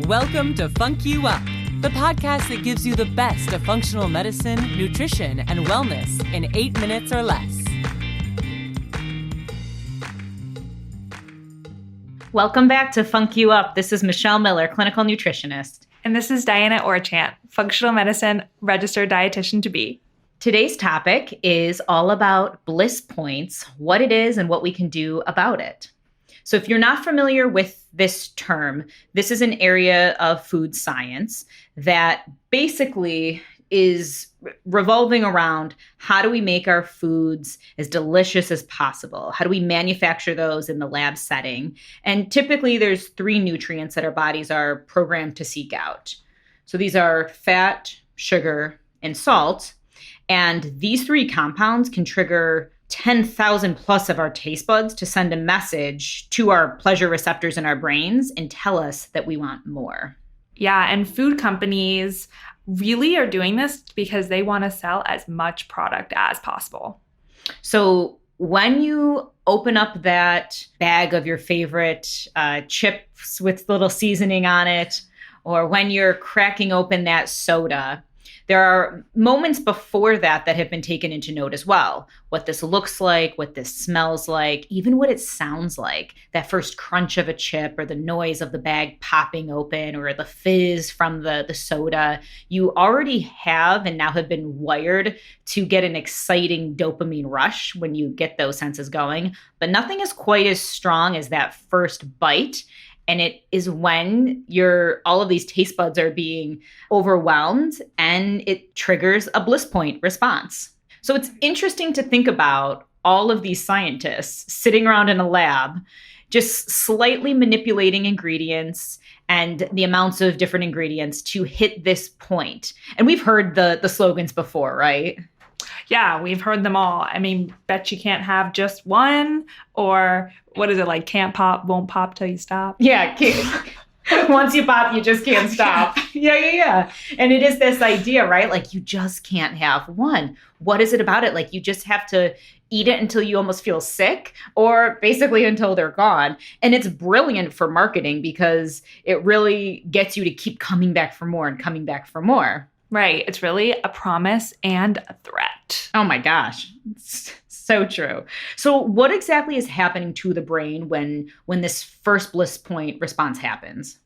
Welcome to FUNC You UP, the podcast that gives you the best of functional medicine, nutrition, and wellness in 8 minutes or less. Welcome back to FUNC You UP. This is Michelle Miller, clinical nutritionist. And this is Diana Orchant, functional medicine registered dietitian-to. Today's topic is all about Bliss Points, what it is and what we can do about it. So if you're not familiar with this term, this is an area of food science that basically is revolving around how do we make our foods as delicious as possible? How do we manufacture those in the lab setting? And typically there's 3 nutrients that our bodies are programmed to seek out. So these are fat, sugar, and salt. And these 3 compounds can trigger 10,000 plus of our taste buds to send a message to our pleasure receptors in our brains and tell us that we want more. Yeah, and food companies really are doing this because they want to sell as much product as possible. So when you open up that bag of your favorite chips with little seasoning on it, or when you're cracking open that soda, there are moments before that have been taken into note as well. What this looks like, what this smells like, even what it sounds like. That first crunch of a chip or the noise of the bag popping open or the fizz from the soda. You already have and now have been wired to get an exciting dopamine rush when you get those senses going. But nothing is quite as strong as that first bite. And it is when all of these taste buds are being overwhelmed and it triggers a bliss point response. So it's interesting to think about all of these scientists sitting around in a lab, just slightly manipulating ingredients and the amounts of different ingredients to hit this point. And we've heard the slogans before, right? Yeah, we've heard them all. I mean, bet you can't have just one, or what is it, like can't pop, won't pop till you stop? Yeah, once you pop, you just can't stop. Yeah. And it is this idea, right? Like you just can't have one. What is it about it? Like you just have to eat it until you almost feel sick or basically until they're gone. And it's brilliant for marketing because it really gets you to keep coming back for more and coming back for more. Right. It's really a promise and a threat. Oh my gosh. It's so true. So what exactly is happening to the brain when this first bliss point response happens?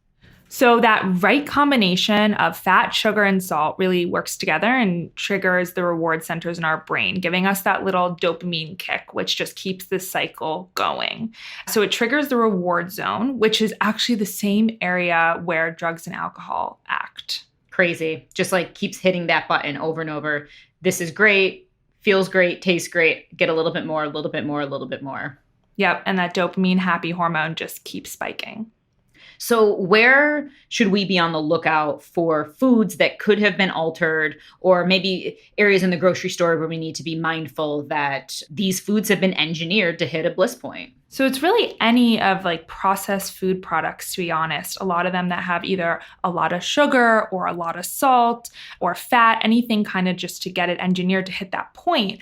So that right combination of fat, sugar, and salt really works together and triggers the reward centers in our brain, giving us that little dopamine kick, which just keeps this cycle going. So it triggers the reward zone, which is actually the same area where drugs and alcohol act. Crazy. Just like keeps hitting that button over and over. This is great, feels great, tastes great, get a little bit more, a little bit more, a little bit more. Yep. And that dopamine happy hormone just keeps spiking. So where should we be on the lookout for foods that could have been altered, or maybe areas in the grocery store where we need to be mindful that these foods have been engineered to hit a bliss point? So it's really any of like processed food products, to be honest. A lot of them that have either a lot of sugar or a lot of salt or fat, anything kind of just to get it engineered to hit that point.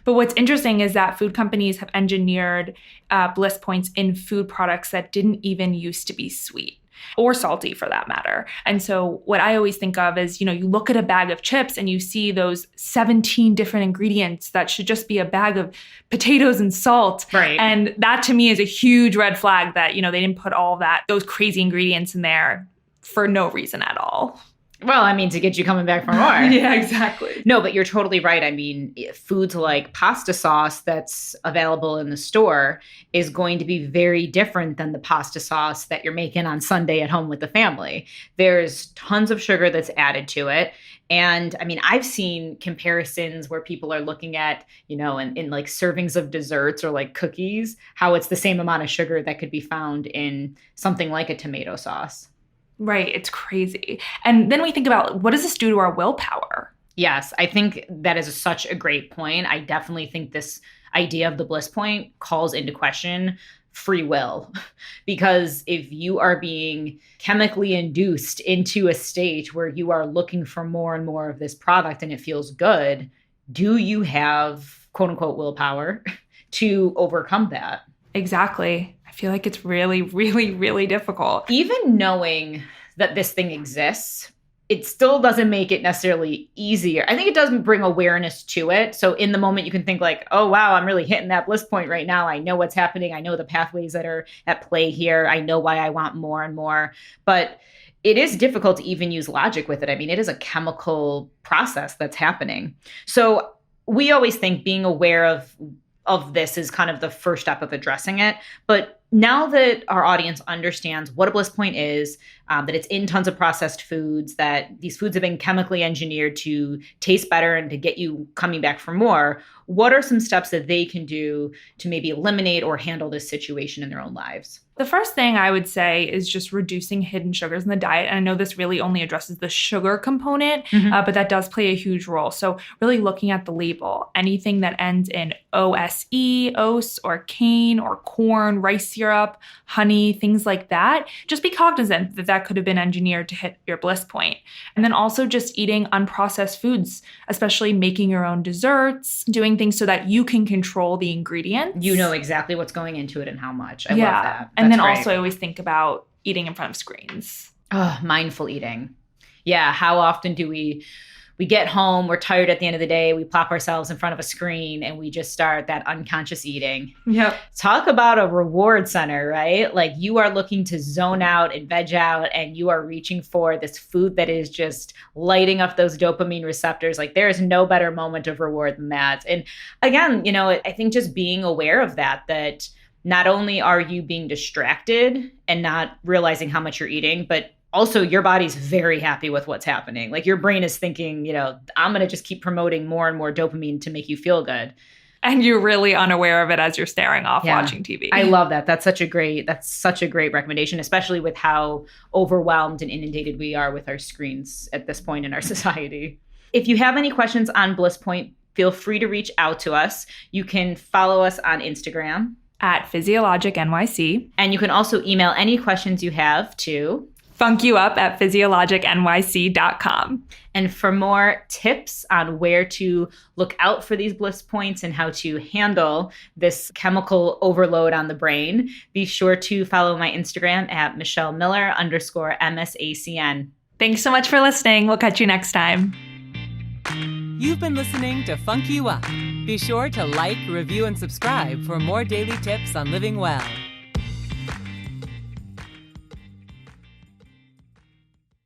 But what's interesting is that food companies have engineered bliss points in food products that didn't even used to be sweet or salty for that matter. And so what I always think of is, you look at a bag of chips and you see those 17 different ingredients that should just be a bag of potatoes and salt. Right. And that to me is a huge red flag that, they didn't put all those crazy ingredients in there for no reason at all. Well, I mean, to get you coming back for more. Yeah, exactly. No, but you're totally right. I mean, foods like pasta sauce that's available in the store is going to be very different than the pasta sauce that you're making on Sunday at home with the family. There's tons of sugar that's added to it. And I mean, I've seen comparisons where people are looking at, in like servings of desserts or like cookies, how it's the same amount of sugar that could be found in something like a tomato sauce. Right. It's crazy. And then we think about, what does this do to our willpower? Yes, I think that is such a great point. I definitely think this idea of the bliss point calls into question free will. Because if you are being chemically induced into a state where you are looking for more and more of this product and it feels good, do you have quote unquote willpower to overcome that? Exactly. I feel like it's really, really, really difficult. Even knowing that this thing exists, it still doesn't make it necessarily easier. I think it doesn't bring awareness to it. So in the moment you can think like, oh, wow, I'm really hitting that bliss point right now. I know what's happening. I know the pathways that are at play here. I know why I want more and more. But it is difficult to even use logic with it. I mean, it is a chemical process that's happening. So we always think being aware of this is kind of the first step of addressing it. But now that our audience understands what a bliss point is, that it's in tons of processed foods, that these foods have been chemically engineered to taste better and to get you coming back for more, what are some steps that they can do to maybe eliminate or handle this situation in their own lives? The first thing I would say is just reducing hidden sugars in the diet. And I know this really only addresses the sugar component, but that does play a huge role. So really looking at the label, anything that ends in OSE, ose, or cane, or corn, rice syrup, honey, things like that, just be cognizant that that could have been engineered to hit your bliss point. And then also just eating unprocessed foods, especially making your own desserts, doing things so that you can control the ingredients. You know exactly what's going into it and how much. I love that. And then also I always think about eating in front of screens. Oh, mindful eating. Yeah. How often do we get home, we're tired at the end of the day, we plop ourselves in front of a screen and we just start that unconscious eating. Yep. Talk about a reward center, right? Like you are looking to zone out and veg out and you are reaching for this food that is just lighting up those dopamine receptors. Like there is no better moment of reward than that. And again, I think just being aware of that not only are you being distracted and not realizing how much you're eating, but also your body's very happy with what's happening. Like your brain is thinking, I'm going to just keep promoting more and more dopamine to make you feel good. And you're really unaware of it as you're staring off watching TV. I love that. That's such a great recommendation, especially with how overwhelmed and inundated we are with our screens at this point in our society. If you have any questions on Bliss Point, feel free to reach out to us. You can follow us on Instagram at Physio Logic NYC. And you can also email any questions you have to FUNCYouUp@physiologicnyc.com. And for more tips on where to look out for these bliss points and how to handle this chemical overload on the brain, be sure to follow my Instagram at MichelleMiller_MSACN. Thanks so much for listening. We'll catch you next time. You've been listening to FUNC You Up. Be sure to like, review, and subscribe for more daily tips on living well.